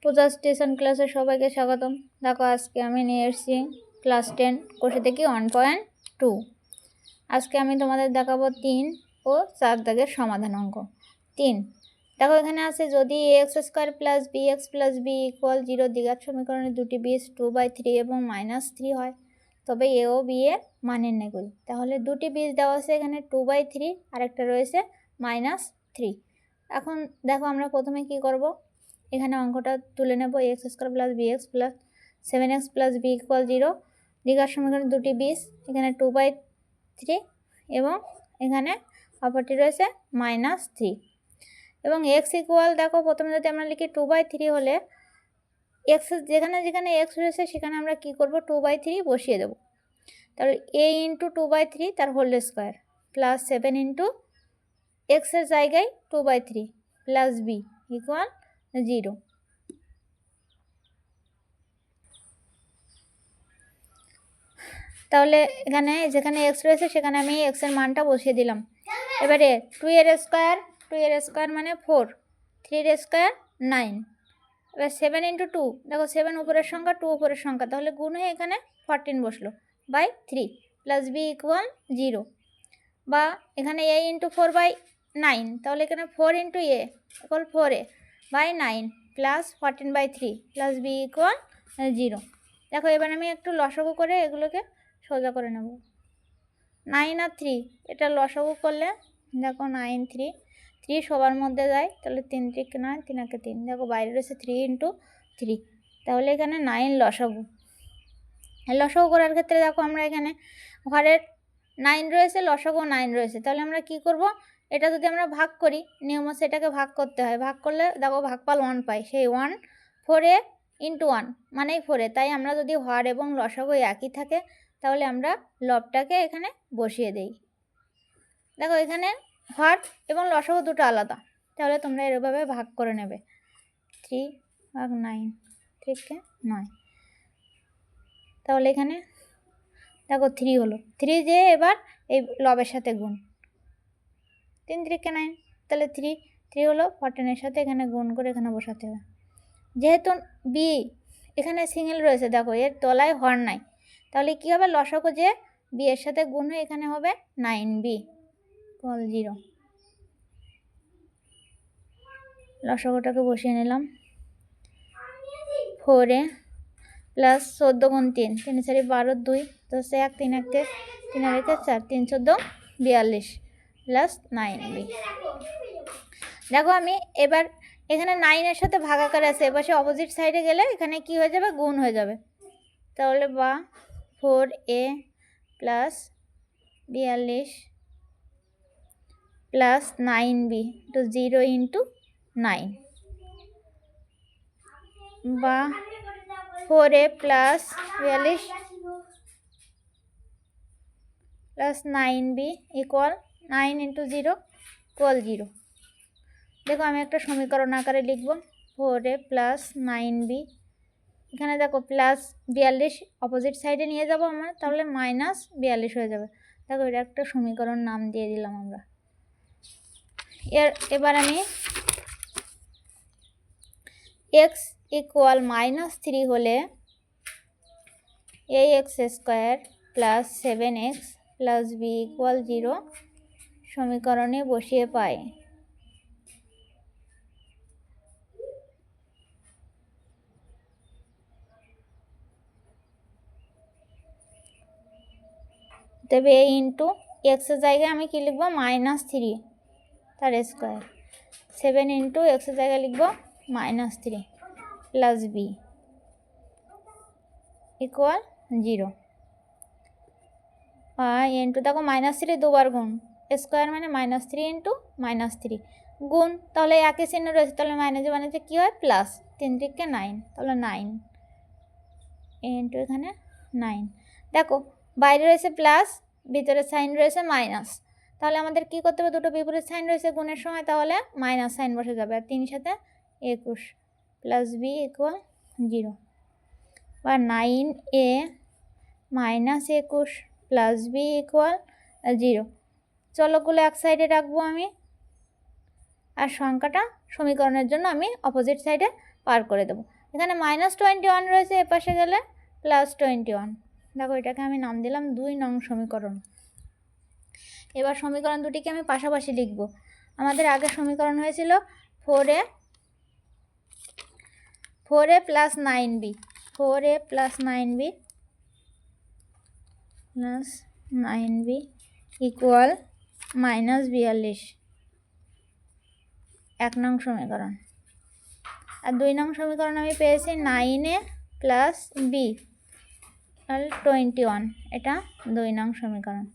পূজা station ক্লাসে সবাইকে স্বাগতম। দেখো আজকে আমি নিয়ে এসেছি ক্লাস 10 কোষে থেকে 1.2। আজকে আমি তোমাদের দেখাবো 3 ও 4 দাগের সমাধান অঙ্ক। 3 দেখো এখানে আছে যদি ax² plus bx plus b equal 0 দ্বিঘাত সমীকরণে দুটি b's 2/3 এবং -3 হয়, তবে a ও b এর মান নির্ণয় করি। তাহলে দুটি b's দেওয়া আছে, এখানে 2/3 আর একটা রয়েছে -3। এখন দেখো আমরা প্রথমে কি করব, এখানে অঙ্কটা তুলে নেব। ax² plus bx plus 7x plus b equal 0 দ্বিঘাত সমীকরণে দুটি b's, এখানে 2/3 এবং এখানে অপরটি রয়েছে -3 এবং x ইকুয়াল, দেখো প্রথমে যদি আমরা লিখি 2/3 হলে x যেখানে যেখানে x রয়েছে সেখানে আমরা কি করব, 2/3 বসিয়ে দেব। তাহলে a ইন্টু 2/3 তার whole square plus 7 into x এর জায়গায় 2/3 প্লাস b ইকুয়াল 0। তাহলে এখানে যেখানে x রয়েছে সেখানে আমি x এর মানটা বসিয়ে দিলাম। এবারে 2 এর স্কোয়ার মানে 4, 3 এর স্কোয়ার 9, এবার 7 ইন্টু 2, দেখো 7 উপরের সংখ্যা 2 উপরের সংখ্যা, তাহলে গুণ হয়ে এখানে 14 বসলো বাই 3 প্লাস b ইকুয়াল 0। বা এখানে a ইন্টু 4/9, তাহলে এখানে 4 into a equal 4a by 9 plus 14/3 plus b equal 0। দেখো এবার আমি একটু লসাগু করে এগুলোকে সোজা করে নেব। 9 আর 3 এটা লসাগু করলে দেখো 9 3 সবার মধ্যে যায়, তাহলে 3 3 9, 3 একে 3, দেখো বাইরে রয়েছে 3 ইন্টু 3, তাহলে এখানে 9 লসাগু। লসাগু করার ক্ষেত্রে দেখো আমরা এখানে ঘরের 9 রয়েছে, লসাগু 9 রয়েছে, তাহলে আমরা কি করব, এটা যদি আমরা ভাগ করি, নিয়ম হচ্ছে এটাকে ভাগ করতে হয়। ভাগ করলে দেখো ভাগফল 1 পাই, সেই 1 4a ইন্টু 1 মানেই 4a, তাই আমরা যদি হর এবং লসাগু একই থাকে তাহলে আমরা লবটাকে এখানে বসিয়ে দেই। দেখো এখানে হর এবং লসাগু দুটো আলাদা, তাহলে তোমরা এভাবে ভাগ করে নেবে। 3/9 থেকে 9, তাহলে এখানে দেখো 3 হলো, 3 যে এবার এই লবের সাথে গুণ, 3 3 9, তাহলে 3 হলো 14 সাথে এখানে গুণ করে এখানে বসাতে হবে। যেহেতু বি এখানে সিঙ্গেল রয়েছে, দেখো এর তলায় হর নাই, তাহলে কী হবে, লসাগু যে বি এর সাথে গুণ হয়ে এখানে হবে 9b ইকুয়াল 0। লসাগুটাকে বসিয়ে নিলাম। 4a প্লাস 14 গুণ 3, 3 4 12, 2 10 1, 3 1 3 আর 1 4, 3 14 42 প্লাস 9b। দেখো আমি এবার এখানে 9 এর সাথে ভাগাকার আছে, এবার সে অপোজিট সাইডে গেলে এখানে কি হয়ে যাবে, গুণ হয়ে যাবে। তাহলে বা 4a প্লাস 42 প্লাস 9b তো 0 ইন্টু 9, বা 4a plus 42 plus 9b equal 9 into 0 equal 0। দেখো আমি একটা সমীকরণ আকারে লিখব, 4a প্লাস 9b, এখানে দেখো প্লাস 42 অপোজিট সাইডে নিয়ে যাব আমরা, তাহলে -42 হয়ে যাবে। দেখো এটা একটা সমীকরণ নাম দিয়ে দিলাম আমরা। এবার আমি x ইকুয়াল -3 হলে ax² plus 7x plus b equal 0 সমীকরণে বসিয়ে পাই। তবে a ইন্টু x এর জায়গায় আমি কি লিখব, -3 তার স্কোয়ার, 7 ইন্টু x এর জায়গায় লিখব -3 প্লাস b ইকুয়াল 0। ইন্টু দেখো -3 দুবার গুণ, স্কোয়ার মানে -3 ইন্টু -3 গুণ, তাহলে একই চিহ্ন রয়েছে, তাহলে মাইনাসে মাইনাসে কী হয়, প্লাস 3 থেকে 9, তাহলে 9 ইন্টু এখানে 9। দেখো বাইরে রয়েছে প্লাস, ভিতরে সাইন রয়েছে মাইনাস, তাহলে আমাদের কি করতে হবে, দুটো বিপরীত সাইন রয়েছে গুণের সময়, তাহলে মাইনাস সাইন বসে যাবে, আর 3 সাথে 21 প্লাস b ইকুয়াল 0, বা 9a minus 21 plus b equal 0। চলকগুলো এক সাইডে রাখবো আমি, আর সংখ্যাটা সমীকরণের জন্য আমি অপোজিট সাইডে পার করে দেবো। এখানে -21 রয়েছে, এপাশে গেলে +21। দেখো এটাকে আমি নাম দিলাম 2 নং সমীকরণ। এবার সমীকরণ দুটিকে আমি পাশাপাশি লিখব। আমাদের আগে সমীকরণ হয়েছিল 4a + 9b, 4a + 9b equal -42, 1 নং সমীকরণ। আর 2 নং সমীকরণ আমি পেয়েছি 9a + b = 21, এটা 2 নং সমীকরণ।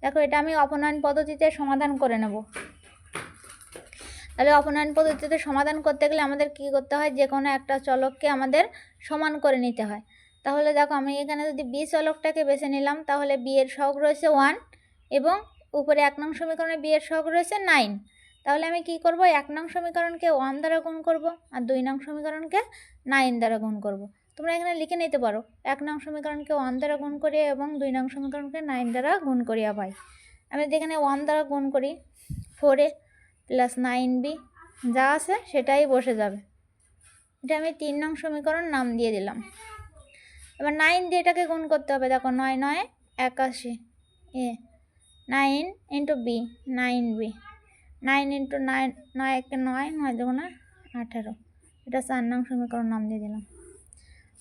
দেখো এটা আমি অপনয়ন পদ্ধতিতে সমাধান করে নেব। তাহলে অপনয়ন পদ্ধতিতে সমাধান করতে গেলে আমাদের কি করতে হয়, যে কোনো একটা চলককে আমাদের সমান করে নিতে হয়। তাহলে দেখো আমি এখানে যদি বি চলকটাকে বেছে নিলাম, তাহলে বি এর সহগ রয়েছে 1 এবং উপরে 1 নং সমীকরণে বি এর সহগ রয়েছে 9। তাহলে আমি কি করব, 1 নং সমীকরণকে 1 দ্বারা গুণ করব আর 2 নং সমীকরণকে 9 দ্বারা গুণ করব। তোমরা এখানে লিখে নিতে পারো 1 নং সমীকরণকে 1 দ্বারা গুণ করি এবং 2 নং সমীকরণকে 9 দ্বারা গুণ করিয়া পাই। আমি যদি এখানে 1 দ্বারা গুণ করি, 4a + 9b যা আছে সেটাই বসে যাবে। এটা আমি 3 নং সমীকরণ নাম দিয়ে দিলাম। এবার 9 দিয়ে এটাকে গুণ করতে হবে। দেখো 9 9 81, 9 × b 9b, 9 × 9 9 1 9, 9 2 18, এটা 4 নং সমীকরণ নাম দিয়ে দিলাম।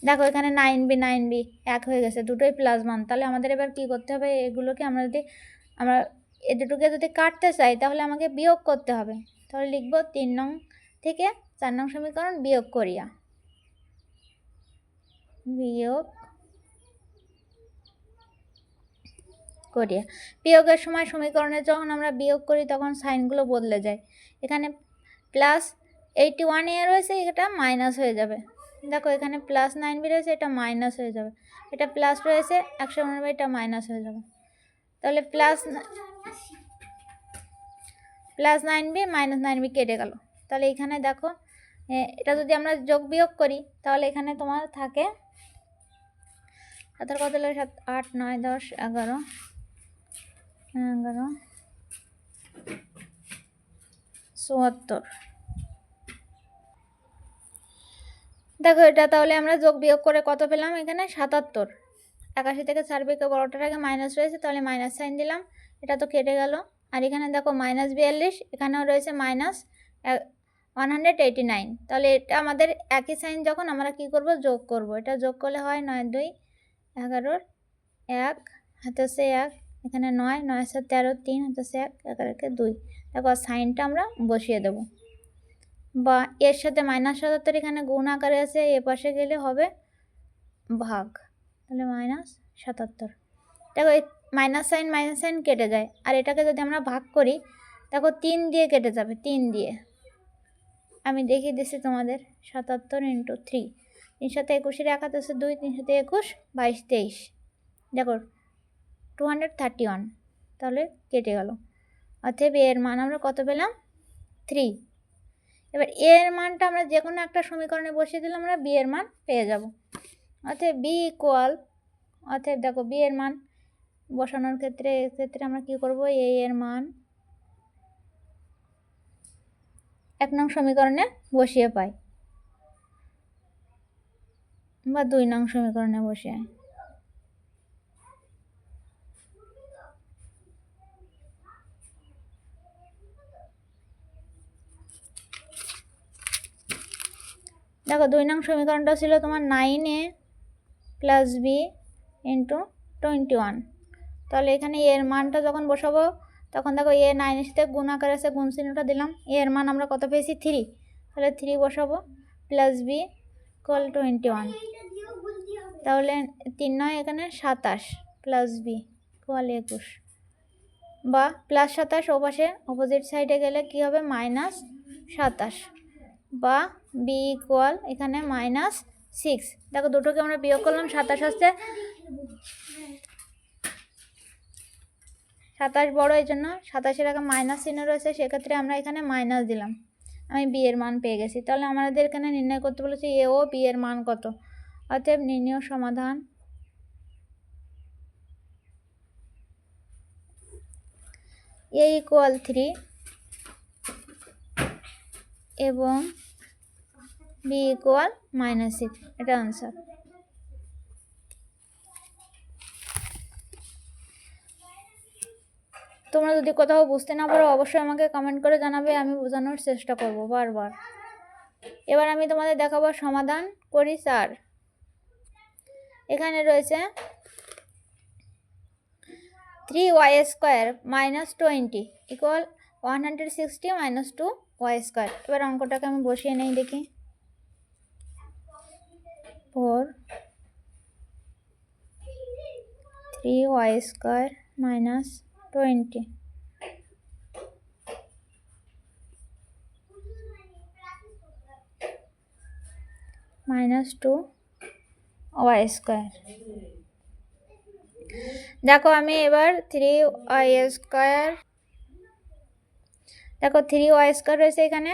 দেখো এখানে 9b 9b এক হয়ে গেছে, দুটোই প্লাস মান। তাহলে আমাদের এবার কি করতে হবে, এগুলোকে আমরা এই দুটোকে যদি কাটতে চাই তাহলে আমাকে বিয়োগ করতে হবে। তাহলে লিখব 3 নং থেকে 4 নং সমীকরণ বিয়োগ করিয়া, বিয়োগের সময় সমীকরণে যখন আমরা বিয়োগ করি তখন সাইনগুলো বদলে যায়। এখানে +81 এ রয়েছে, এটা মাইনাস হয়ে যাবে। দেখো এখানে +9b রয়েছে, এটা মাইনাস হয়ে যাবে। এটা প্লাস রয়েছে 189, এটা মাইনাস হয়ে যাবে। তাহলে +9b -9b কেটে গেল। তাহলে এখানে দেখো এটা যদি আমরা যোগ বিয়োগ করি তাহলে এখানে তোমার থাকে 7 কত হলো, 7 8 9 10 11 74। দেখো এটা তাহলে আমরা যোগ বিয়োগ করে কত পেলাম, এখানে 77। 81 থেকে 4 বিয়োগ বড়টার আগে মাইনাস রয়েছে, তাহলে মাইনাস সাইন দিলাম, এটা তো কেটে গেল। আর এখানে দেখো -42, এখানেও রয়েছে -189। তাহলে এটা আমাদের একই সাইন, যখন আমরা কি করব, যোগ করব। এটা যোগ করলে হয় 9 2 11, 1 হাতে 1, এখানে 9 9 7 13, 3 হাতে 1, 11 2। দেখো সাইনটা আমরা বসিয়ে দেব, বা এর সাথে -77 এখানে গুণ আকারে আছে, এ পাশে গেলে হবে ভাগ, তাহলে -77। দেখো এই মাইনাস সাইন কেটে যায়। আর এটাকে যদি আমরা ভাগ করি, দেখো 3 দিয়ে কেটে যাবে, 3 দিয়ে। আমি দেখিয়ে দিচ্ছি তোমাদের, 77 × 3, 3 7 21, 1 হাতে 2, 3 7 21, 22 23। দেখো 231, তাহলে কেটে গেল। অতএব এর মান আমরা কত পেলাম, 3। এবার এর মানটা আমরা যে কোনো একটা সমীকরণে বসিয়ে দিলে আমরা বি এর মান পেয়ে যাব। অতএব বি ইকুয়াল, অতএব দেখো বি এর মান বসানোর ক্ষেত্রে এক্ষেত্রে আমরা কি করব, এ এর মান 1 নং সমীকরণে বসিয়ে পাই, বা 2 নং সমীকরণে বসিয়ে। দেখো 2 নং সমীকরণটা ছিল তোমার 9a + b × 21। তাহলে এখানে এর মানটা যখন বসাবো তখন দেখো এ 9 এর সাথে গুণ আকারে আছে, গুণ চিহ্নটা দিলাম। এর মান আমরা কত পেয়েছি, 3। তাহলে 3 বসাবো, +b = 21। তাহলে 3 9 এখানে 27, +b = 21, বা +27 ও পাশে অপোজিট সাইডে গেলে কি হবে, -27, বা b ইকুয়াল এখানে -6। দেখো দুটোকে আমরা বিয়োগ করলাম, 27 আসছে, 27 বড়, এই জন্য 27-এর আগে মাইনাস চিহ্ন রয়েছে, সেক্ষেত্রে আমরা এখানে মাইনাস দিলাম। আমি বি এর মান পেয়ে গেছি। তাহলে আমাদের এখানে নির্ণয় করতে বলেছে এ ও বি এর মান কত। অতএব নির্ণয় সমাধান a = 3, এবং বি ইকুয়াল -6, এটা আনসার। তোমরা যদি কোথাও বুঝতে না পারো অবশ্যই আমাকে কমেন্ট করে জানাবে, আমি বোঝানোর চেষ্টা করব বারবার। এবার আমি তোমাদের দেখাবো সমাধান করি 4। এখানে রয়েছে 3y² -20 ইকুয়াল 160 - 2y²। এবার অঙ্কটাকে আমি বসিয়ে নেই, দেখি। 4 3y² -20 -2y²। দেখো আমি এবার 3y², দেখো 3y² রয়েছে এখানে।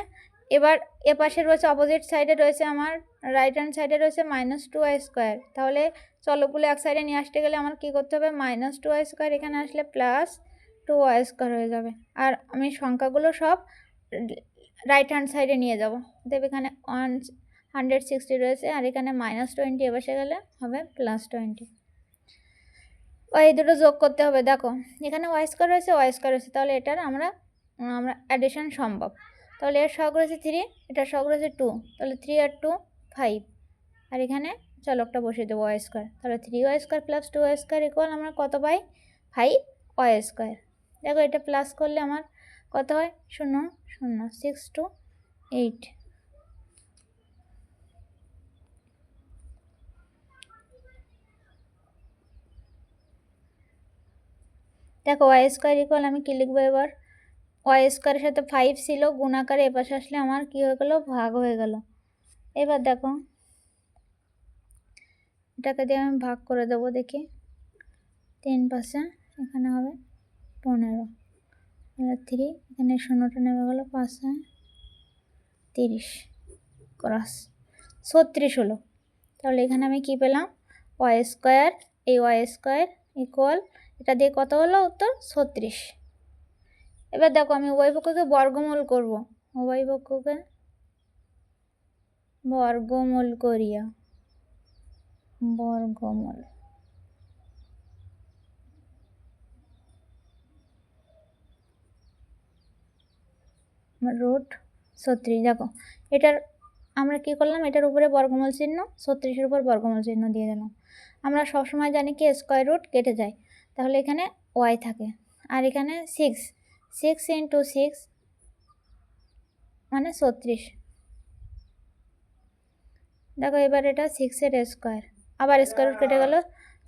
এবার এ পাশে রয়েছে, অপোজিট সাইডে রয়েছে আমার, রাইট হ্যান্ড সাইডে রয়েছে -2y²। তাহলে চলকগুলো এক সাইডে নিয়ে আসতে গেলে আমার কী করতে হবে, -2y², এখানে আসলে +2y² হয়ে যাবে। আর আমি সংখ্যাগুলো সব রাইট হ্যান্ড সাইডে নিয়ে যাব। দেব এখানে 160 রয়েছে, আর এখানে -20 বসে গেলে হবে +20। এই দুটো যোগ করতে হবে। দেখো এখানে y² রয়েছে, y² রয়েছে, তাহলে এটার আমরা অ্যাডিশন সম্ভব। তাহলে এর সহগ রয়েছে 3, এটার সহগ রয়েছে 2, তাহলে 3 আর 2 5। আর এখানে চলকটা বসিয়ে দেবো y²। তাহলে 3y² + 2y² ইকুয়াল আমরা কত পাই, 5y²। দেখো এটা প্লাস করলে আমার কত হয়, 0 0 6 to 8। দেখো y² ইকুয়াল আমি কী লিখবো এবার, y² এর সাথে 5 ছিল, গুণাকারে এপাশে আসলে আমার কী হয়ে গেল, ভাগ হয়ে গেল। এবার দেখো এটাকে দিয়ে আমি ভাগ করে দেবো, দেখি। 3 পাশে এখানে হবে 15, 3 এখানে 0টা নেমে গেল, 5 30 ক্রস 36 হলো। তাহলে এখানে আমি কি পেলাম, y², এই y² ইকুয়াল এটা দিয়ে কত হলো উত্তর, 36। এবার দেখো আমি উভয় পক্ষকে বর্গমূল করব, উভয় পক্ষকে বর্গমূল করিয়া, বর্গমূল √36। দেখো এটার আমরা কি করলাম, এটার উপরে বর্গমূল চিহ্ন, 36-এর উপর বর্গমূল চিহ্ন দিয়ে দিলাম। আমরা সবসময় জানি কি স্কয়ার রুট কেটে যায়, তাহলে এখানে y থাকে। আর এখানে 6 × 6 মানে 36। দেখো এবার এটা 6-এর স্কয়ার, আবার স্কয়ার রুট কেটে গেল,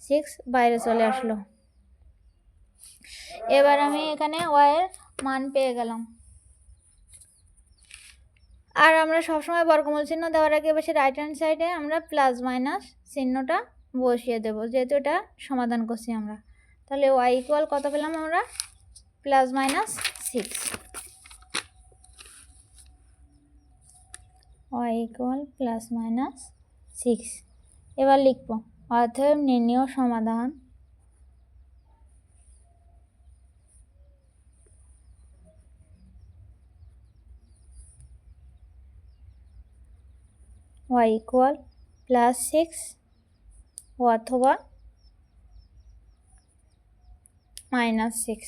6 বাইরে চলে আসলো। এবার আমি এখানে y এর মান পেয়ে গেলাম। আর আমরা সবসময় বর্গমূল চিহ্ন দেওয়ার আগে বসে রাইট হ্যান্ড সাইডে আমরা প্লাস মাইনাস চিহ্নটা বসিয়ে দেব, যেহেতু এটা সমাধান করছি আমরা। তাহলে y ইকুয়াল কত পেলাম আমরা, +-6। y equal +-6। এবার লিখব অতএব নির্ণেয় সমাধান y ইকুয়াল +6 অথবা -6।